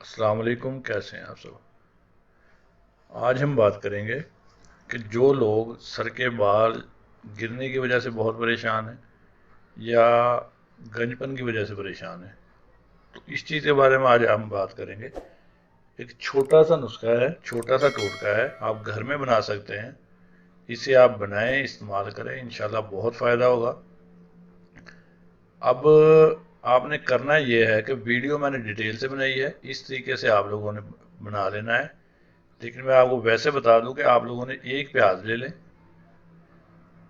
अस्सलाम वालेकुम, कैसे हैं आप सब। आज हम बात करेंगे कि जो लोग सर के बाल गिरने की वजह से बहुत परेशान हैं या गंजपन की वजह से परेशान हैं, तो इस चीज़ के बारे में आज हम बात करेंगे। एक छोटा सा नुस्खा है, छोटा सा टोटका है, आप घर में बना सकते हैं। इसे आप बनाएं, इस्तेमाल करें, इंशाल्लाह बहुत फ़ायदा होगा। अब आपने करना ये है कि वीडियो मैंने डिटेल से बनाई है, इस तरीके से आप लोगों ने बना लेना है। लेकिन मैं आपको वैसे बता दूं कि आप लोगों ने एक प्याज ले लें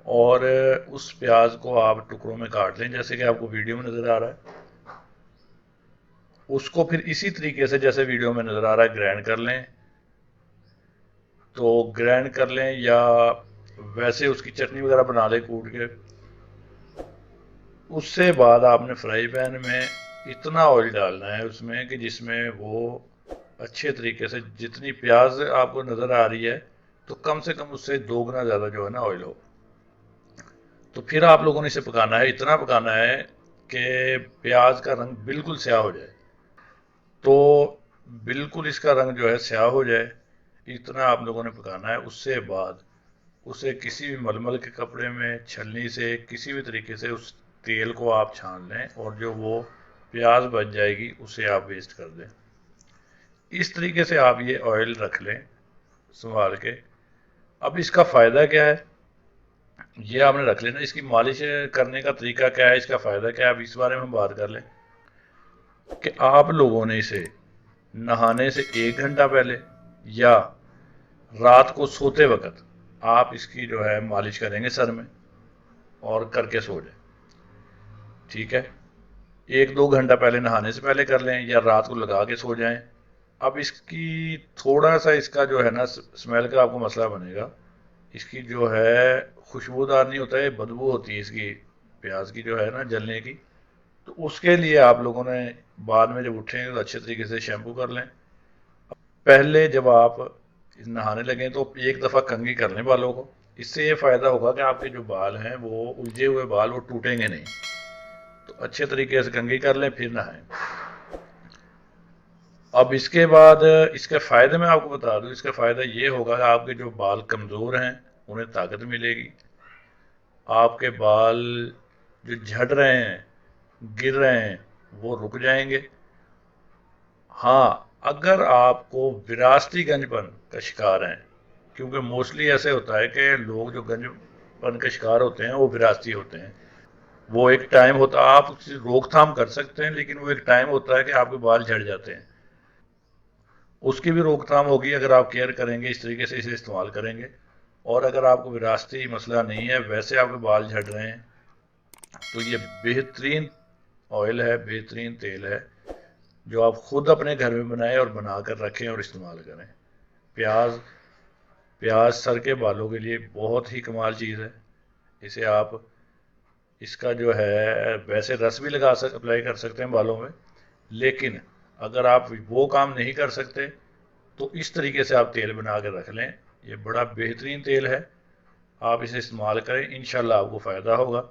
और उस प्याज को आप टुकड़ों में काट लें, जैसे कि आपको वीडियो में नज़र आ रहा है। उसको फिर इसी तरीके से जैसे वीडियो में नज़र आ रहा है ग्राइंड कर लें। तो ग्राइंड कर लें या वैसे उसकी चटनी वगैरह बना लें कूट के। उससे बाद आपने फ्राई पैन में इतना ऑयल डालना है उसमें कि जिसमें वो अच्छे तरीके से, जितनी प्याज आपको नज़र आ रही है तो कम से कम उससे 2 गुना ज़्यादा जो है ना ऑयल हो। तो फिर आप लोगों ने इसे पकाना है, इतना पकाना है कि प्याज का रंग बिल्कुल स्याह हो जाए। तो बिल्कुल इसका रंग जो है स्याह हो जाए, इतना आप लोगों ने पकाना है। उससे बाद उसे किसी भी मलमल के कपड़े में छलनी से किसी भी तरीके से उस तेल को आप छान लें और जो वो प्याज बच जाएगी उसे आप वेस्ट कर दें। इस तरीके से आप ये ऑयल रख लें संभाल के। अब इसका फ़ायदा क्या है, ये आपने रख लेना। इसकी मालिश करने का तरीका क्या है, इसका फ़ायदा क्या है, अब इस बारे में हम बात कर लें कि आप लोगों ने इसे नहाने से 1 घंटा पहले या रात को सोते वक्त आप इसकी जो है मालिश करेंगे सर में और करके सो जाए। ठीक है, 1-2 घंटा पहले नहाने से पहले कर लें या रात को लगा के सो जाएं। अब इसकी थोड़ा सा इसका जो है ना स्मेल का आपको मसला बनेगा। इसकी जो है खुशबूदार नहीं होता है, बदबू होती है इसकी, प्याज की जो है ना जलने की। तो उसके लिए आप लोगों ने बाद में जब उठेंगे तो अच्छे तरीके से शैम्पू कर लें। पहले जब आप नहाने लगें तो एक दफ़ा कंघी कर लें बालों को। इससे ये फ़ायदा होगा कि आपके जो बाल हैं वो उलझे हुए बाल वो टूटेंगे नहीं। तो अच्छे तरीके से कंघी कर लें फिर नहाएं। अब इसके बाद इसके फ़ायदे मैं आपको बता दूं। इसका फ़ायदा ये होगा कि आपके जो बाल कमज़ोर हैं उन्हें ताकत मिलेगी। आपके बाल जो झड़ रहे हैं, गिर रहे हैं, वो रुक जाएंगे। हाँ, अगर आपको विरासती गंजपन का शिकार हैं, क्योंकि मोस्टली ऐसे होता है कि लोग जो गंजपन के शिकार होते हैं वो विरासती होते हैं। वो एक टाइम होता है, आप उसकी रोकथाम कर सकते हैं, लेकिन वो एक टाइम होता है कि आपके बाल झड़ जाते हैं। उसकी भी रोकथाम होगी अगर आप केयर करेंगे, इस तरीके से इसे इस्तेमाल करेंगे। और अगर आपको विरासती मसला नहीं है, वैसे आपके बाल झड़ रहे हैं, तो ये बेहतरीन ऑयल है, बेहतरीन तेल है जो आप खुद अपने घर में बनाएं और बना कर रखें और इस्तेमाल करें। प्याज प्याज सर के बालों के लिए बहुत ही कमाल चीज़ है। इसे आप, इसका जो है वैसे रस भी लगा सक अप्लाई कर सकते हैं बालों में, लेकिन अगर आप वो काम नहीं कर सकते तो इस तरीके से आप तेल बना कर रख लें। ये बड़ा बेहतरीन तेल है, आप इसे इस्तेमाल करें, इंशाल्लाह आपको फ़ायदा होगा।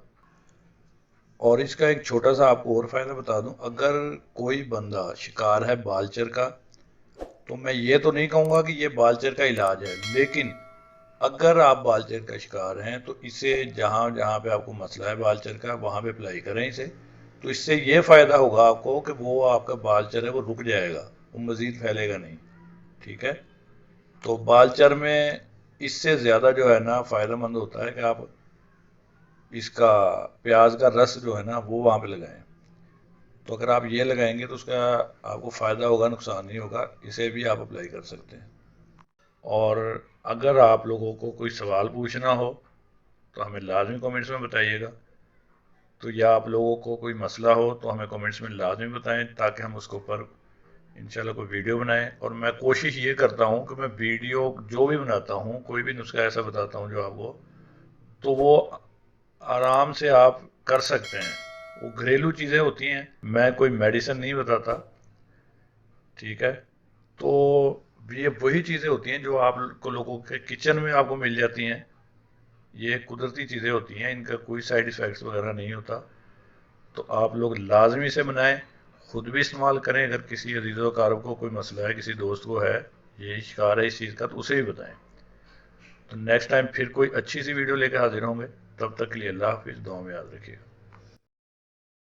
और इसका एक छोटा सा आपको और फ़ायदा बता दूं, अगर कोई बंदा शिकार है बालचर का, तो मैं ये तो नहीं कहूँगा कि ये बालचर का इलाज है, लेकिन अगर आप बालचर का शिकार हैं तो इसे जहाँ जहाँ पे आपको मसला है बालचर का वहाँ पे अप्लाई करें इसे। तो इससे ये फ़ायदा होगा आपको कि वो आपका बालचर है वो रुक जाएगा, वो मज़ीद फैलेगा नहीं। ठीक है, तो बालचर में इससे ज़्यादा जो है ना फ़ायदेमंद होता है कि आप इसका प्याज का रस जो है ना वो वहाँ पे लगाएं। तो अगर आप ये लगाएंगे तो उसका आपको फ़ायदा होगा, नुकसान नहीं होगा। इसे भी आप अप्लाई कर सकते हैं। और अगर आप लोगों को कोई सवाल पूछना हो तो हमें लाजमी कमेंट्स में बताइएगा। तो या आप लोगों को कोई मसला हो तो हमें कमेंट्स में लाजमी बताएं ताकि हम उसके ऊपर इंशाल्लाह कोई वीडियो बनाएं। और मैं कोशिश ये करता हूँ कि मैं वीडियो जो भी बनाता हूँ, कोई भी नुस्खा ऐसा बताता हूँ जो आपको, तो वो आराम से आप कर सकते हैं। वो घरेलू चीज़ें होती हैं, मैं कोई मेडिसिन नहीं बताता। ठीक है, तो ये वही चीज़ें होती हैं जो आप को लोगों के किचन में आपको मिल जाती हैं। ये कुदरती चीज़ें होती हैं, इनका कोई साइड इफ़ेक्ट्स वगैरह नहीं होता। तो आप लोग लाजमी से बनाएं, खुद भी इस्तेमाल करें, अगर किसी अजीज़ वकारब को कोई मसला है, किसी दोस्त को है ये शिकार है इस चीज़ का, तो उसे भी बताएं। तो नेक्स्ट टाइम फिर कोई अच्छी सी वीडियो लेकर हाजिर होंगे, तब तक के लिए अल्लाह हाफिज़, दुआ में याद रखिएगा।